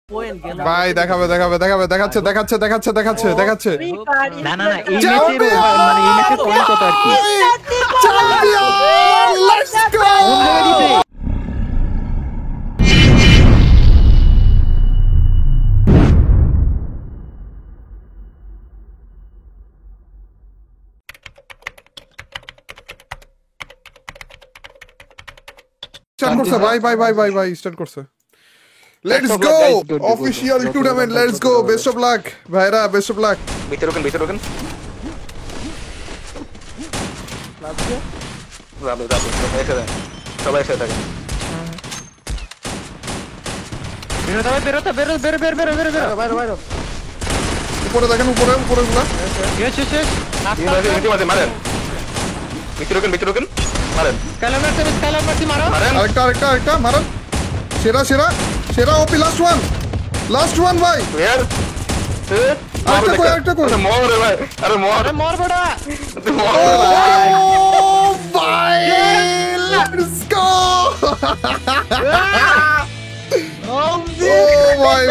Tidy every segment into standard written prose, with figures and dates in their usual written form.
Point গেল ভাই দেখাবে দেখাচ্ছে না না না এই ম্যাচে মানে এই ম্যাচে পয়েন্ট কত আর কি চ্যাম্পিয়ন লেটস গো স্টার্ট করছে ভাই স্টার্ট করছে let's go official tournament let's go best of luck ভাইরা বেস্ট অফ লাক ভিতরে রোকেন সবাই একসাথে থাকেন বেরো উপরে দেখেন উপরে গুলা মারেন ভিতরে রোকেন মারেন স্কাইলার মারছি মারো আরেকটা মারেন সেরা ওপি লাস্ট ওয়ান ভাই আরেকটা কই মর রে ভাই আরে মর বড়া ও ভাই লেটস গো ভাই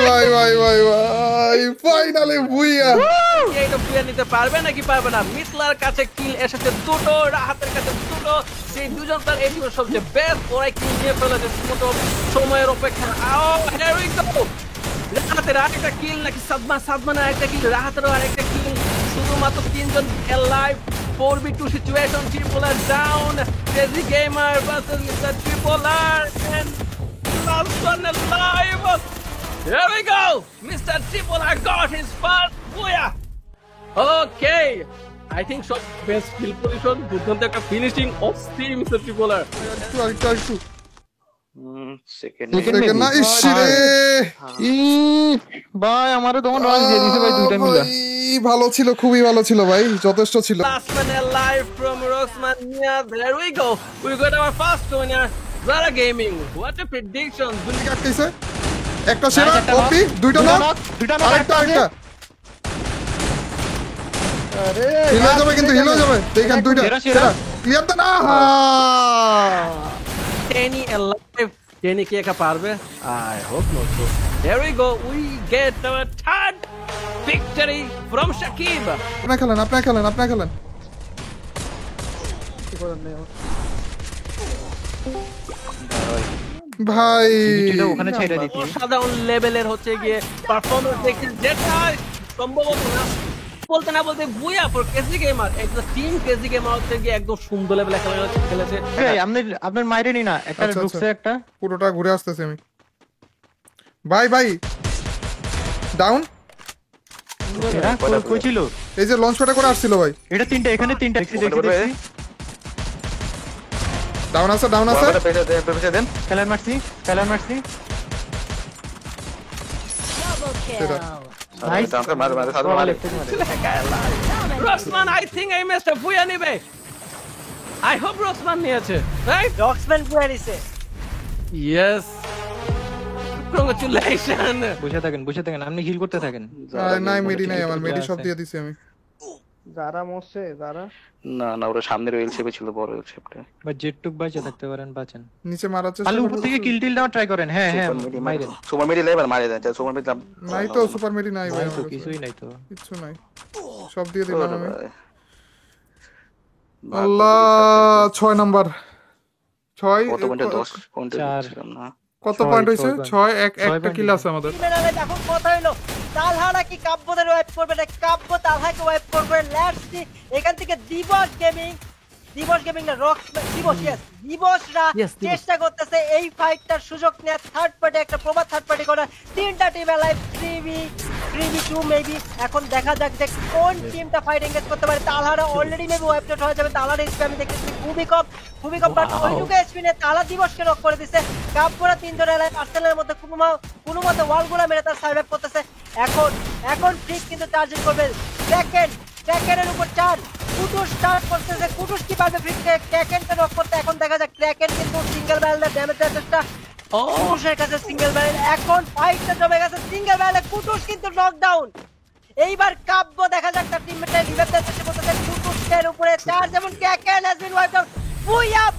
ফাইনালি বুইয়া এইটা বুইয়া নিতে পারবে নাকি পারবে না মিসলার কাছে কিল এসেছে দুটো রাহাতের কাছে দুটো সেই দুজন তার এই টিমের সবচেয়ে বেস্ট ওরাই কিল নিয়ে ফেলেছে দুটো সময়ের অপেক্ষা হিয়ার উই গো রাহাতের আরেকটা কিল নাকি সাদমান আরেকটা কিল রাহাতেরও আরেকটা কিল শুধুমাত্র তিনজন alive 4v2 situation Tripler down crazy gamer versus mister Tripler and last one alive. Here we go. Mr. Tripolar got his first booyah. Okay. I think shot best kill position. দুর্দান্ত একটা finishing of steam mister Tripler. একটু second না ইশরে ভাই আমারে তখন রাশ দিয়ে দিছে ভাই দুইটা মিলা ভালো ছিল খুবই ভালো ছিল ভাই যথেষ্ট ছিল Last one alive from Rosmania. There we go. We got our first winner. Zara Gaming. What a prediction. দুই কাটতেছে একটা সেরা কপি দুইটা না আরেকটা আরে হিল হয়ে যাবে দেখেন দুইটা সেরা ক্লিয়ার তো না Tenny alive. Tenny কি একা পারবে? I hope not. So there we go. We get our third victory from Shakib. আপনি খেলেন ভাই এটা ওখানে ছেড়ে দিতি সাধারণ লেভেলের হচ্ছে গিয়ে পারফরম্যান্স দেখেন যেটা সম্ভবত না বলতে বুইয়া ফর কেজি গেমার একটা টিম কেজি গেমার হচ্ছে গিয়ে একদম সুন্দর লেভেলে খেলেছে এই আপনার মাইরে নি না একটা ঢুকছে একটা পুরোটা ঘুরে আসতেছে আমি ভাই ডাউন এরা কই ছিল এই যে লঞ্চ প্যাডে করে আসছিল ভাই এটা তিনটা এখানে তিনটা দেখছি ডাউন আছে পেছে দেন স্কাইলার মারছি নাইস মার Rosman, I think I missed a বুইয়া নিবে I hope Rosman নিয়েছে রাইট রক্সম্যান বুইয়া নিছে Yes Congratulations বসে থাকেন আপনি হিল করতে থাকেন নাই মেডি নাই আমার মেডি সব দিয়ে দিছি আমি যারা মরছে যারা না ওরা সামনের ওয়েল শেপে ছিল বড় ওয়েল শেপটা বা জেটটুক বাঁচে থাকতে পারেন বাঁচেন নিচে মারার চেষ্টা আলু উপর থেকে কিল টিল দাও ট্রাই করেন হ্যাঁ মাইরেন সুপার মিডি লেভেল মারে দেন সুপার মিডি নাই তো সুপার মেডি নাই ভাই তো কিছুই নাই তো কিছু নাই সব দিয়ে দিলাম আমি আল্লাহ 6 নাম্বার 6 কত পয়েন্ট 10 পয়েন্ট ছিলাম না কত পয়েন্ট হইছে 6 একটা কিল আছে আমাদের মেলালে এখন কথা হইলো তালহারা কি কাব্যদের ওয়েট করবে না কাব্য তালহাকে ওয়েট করবে লেটস সি এখান থেকে দিবস গেমিং না দিবসরা চেষ্টা করতেছে এই ফাইটটার সুযোগ নিয়ে থার্ড পার্টি একটা প্রবাদ থার্ড পার্টি করার তিনটা টিম লাইভ 3v2 মেবি এখন দেখা যাক যে কোন টিমটা ফাইট এনগেজ করতে পারে তালহারা অলরেডি মেবি ওয়েবটেড হয়ে যাবে তালহার এসপি আমি দেখতেছি খুবই কম বাট ওইটুকু এসপি নিয়ে তালা দিবসকে নক করে দিছে কাপড়া তিনজন লাইভ আর্সেনালের মধ্যে কোনো মতে ওয়ালগুলো মেরে তার সার্ভাইভ করতেছে এখন ঠিক কিন্তু চার্জিং করবে সেকেন্ডের উপর 4 কুটুস স্টার্ট করতেছে কুটুস কি পাবে ফ্রিকে ক্র্যাকেনকে নক করতে এখন দেখা যাক ক্র্যাকেন কিন্তু সিঙ্গেল ব্যারেলের ড্যামেজ দেওয়ার চেষ্টা কুটুসের কাছে সিঙ্গেল ব্যারেল এখন ফাইটটা জমে গেছে সিঙ্গেল ব্যারেলে কুটুস কিন্তু নকডাউন এইবার কাব্য দেখা যাক তার টিমমেটে রিভাইভ দেওয়ার চেষ্টা করতেছে কুটুসের উপরে চার্জ এবং Kraken has been wiped out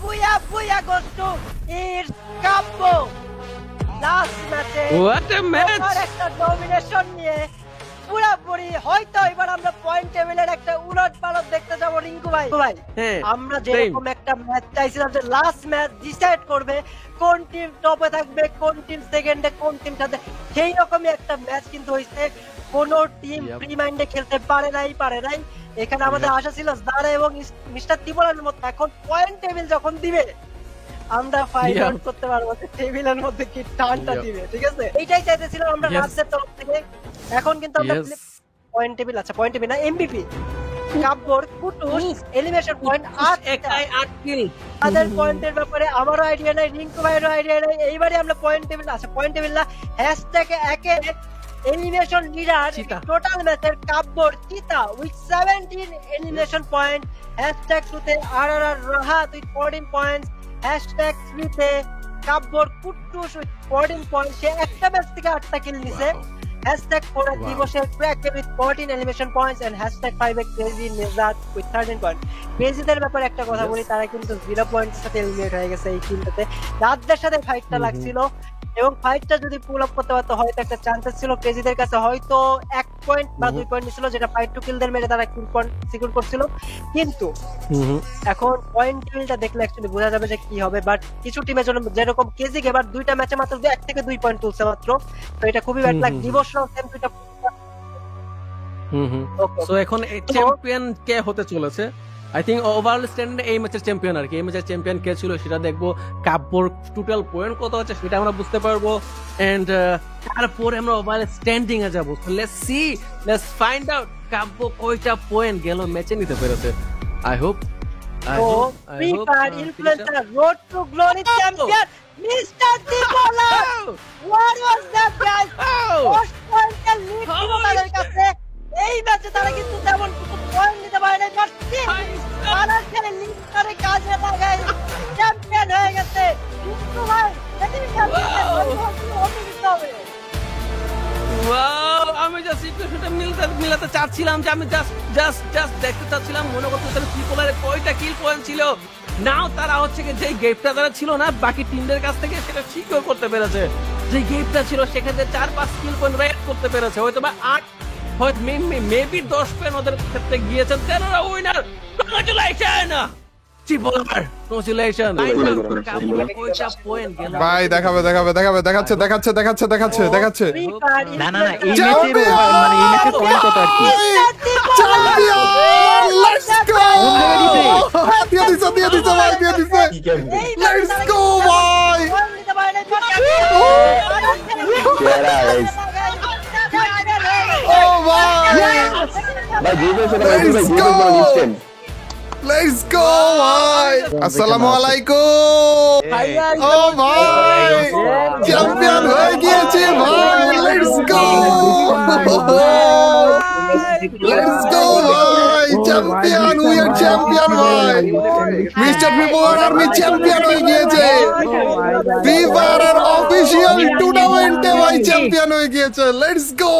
বুয়া goes to it's Kabya last ম্যাচে What a match! একটা ডমিনেশন নিয়ে পুরোপুরি হয়তো এবার আমরা পয়েন্ট টেবিলের একটা উলটপালট দেখতে যাব রিঙ্কু ভাই। হ্যাঁ, আমরা যেরকম একটা ম্যাচ চাইছিলাম যে লাস্ট ম্যাচ ডিসাইড করবে কোন টিম টপে থাকবে, কোন টিম সেকেন্ডে, কোন টিম সাথে, সেই রকমই একটা ম্যাচ কিন্তু হয়েছে। কোন টিম ফ্রি মাইন্ডে খেলতে পারে নাই। এখানে আমাদের আশা ছিল জারা এবং মিস্টার ত্রিপুরার মতো এখন পয়েন্ট টেবিল যখন দিবে আমরা ফাইট আউট করতে পারবো টেবিলের মধ্যে কি টানটা দিবে, ঠিক আছে? এইটাই চাইতেছিলাম আমরা রাজের তরফ থেকে। এখন কিন্তু আমরা পয়েন্ট টেবিল, আচ্ছা পয়েন্ট টেবিল না, এমবিপি কাব্বর কুটুস এলিমিনেশন পয়েন্ট 8 কিল। তাদের পয়েন্টের ব্যাপারে আমারও আইডিয়া নাই, রিঙ্কু ভাইয়েরও আইডিয়া নাই। এইবারে আমরা পয়েন্ট টেবিল, আচ্ছা পয়েন্ট টেবিল না, হ্যাশট্যাগ একে এলিমিনেশন লিডার টোটাল ম্যাচের কাব্বর চিতা উইথ 17 এলিমিনেশন পয়েন্ট, হ্যাশট্যাগ 2 তে RRR Rahat with 14 points, hashtag 3 তে কাব্বর কুটুস উইথ 14 পয়েন্ট, সে একটা ম্যাচ থেকে 8টা কিল নিছে। হ্যাশট্যাগ 4 দিবসের ক্র্যাকের with 14 elimination points and hashtag 5 এ ক্রেজি নিজাত উইথ 13 পয়েন্ট। ক্রেজিদের ব্যাপারে একটা কথা বলি, তারা কিন্তু 0 পয়েন্টের সাথে এলিমিনেট হয়ে গেছে এই টিমটাতে। রাতদের সাথে ফাইটটা লাগছিল এবং ফাইটটা যদি পুল আপ করতে পারতো হয়তো একটা চান্সেস ছিল ক্রেজিদের কাছে, হয়তো 1 পয়েন্ট বা 2 পয়েন্ট ছিল, যেটা ফাইট টু কিলদের মেরে তারা কিল পয়েন্ট সিকিউর করছিল। কিন্তু এখন পয়েন্ট টেবিলটা দেখলে অ্যাকচুয়ালি বোঝা যাবে যে কি হবে। বাট কিছু টিমের জন্য যেরকম কেজি এবার 2টা ম্যাচে মাত্র 1 থেকে 2 পয়েন্ট তুলছে মাত্র, তো এটা খুবই ব্যাড লাগ। দিবসরাও সেম 2টা। সো এখন চ্যাম্পিয়ন কে হতে চলেছে? আই থিঙ্ক ওভারঅল স্ট্যান্ডার্ডে এই ম্যাচের চ্যাম্পিয়ন আর কি। এই ম্যাচের চ্যাম্পিয়ন কে ছিল সেটা দেখবো, কাব্যর টোটাল পয়েন্ট কত হচ্ছে সেটা আমরা বুঝতে পারবো, এন্ড তারপরে আমরা ওভারঅল স্ট্যান্ডিং এ যাবো। Let's see, let's find out Kabya কয়টা পয়েন্ট গেল ম্যাচে নিতে পেরেছে। I hope free fire influencer road to glory champion mister ত্রিপোলা। What was that guys? First পয়েন্টের লিড ছিল তাদের কাছে। এই ম্যাচে তারা কিন্তু তেমন কিছু পয়েন্ট নিতে পারে নাই, বাট তারা খেলে লিড করে কাজে লাগায় চ্যাম্পিয়ন হয়ে গেছে। কিন্তু ভাই এটি চ্যাম্পিয়ন হবে। ওয়াও, আমি জাস্ট সিচুয়েশনটা মিলাতে চাচ্ছিলাম যে আমি জাস্ট দেখতে চাচ্ছিলাম, মনে করতেছিলাম ত্রিপোলারে কয়টা কিল পয়েন্ট ছিল। নাও তারা হচ্ছে কি যে গেমটা তারা ছিল না বাকি টিমদের কাছ থেকে, সেটা সিকিউর করতে পেরেছে। যে গেমটা ছিল সেখানে 4-5 কিল পয়েন্ট রেড করতে পেরেছে, হয়তো বা 8 হয়তো মেবি 10 পয়েন্ট ওদের ক্ষেত্রে গিয়েছে। দেন ওরা উইনার। Congratulation ত্রিপোলার, congratulation. কয়টা পয়েন্ট গেল ভাই? দেখাচ্ছে না এই ম্যাচের মানে এই ম্যাচের পয়েন্ট কত আর কি? Champion, let's go! দিয়ে দিছে ভাই, লেটস গো ভাই! ও ভাই, লেটস গো ভাই! আসসালামু আলাইকুম। ও ভাই, চ্যাম্পিয়ন হয়ে গিয়েছে ভাই, লেটস গো! লেটস গো ভাই, চ্যাম্পিয়ন, উই আর চ্যাম্পিয়ন ভাই। মিস্টার ত্রিপোলার আর্মি চ্যাম্পিয়ন হয়ে গিয়েছে। ফ্রি ফায়ার অফিশিয়াল টুর্নামেন্টে ভাই চ্যাম্পিয়ন হয়ে গিয়েছে, লেটস গো!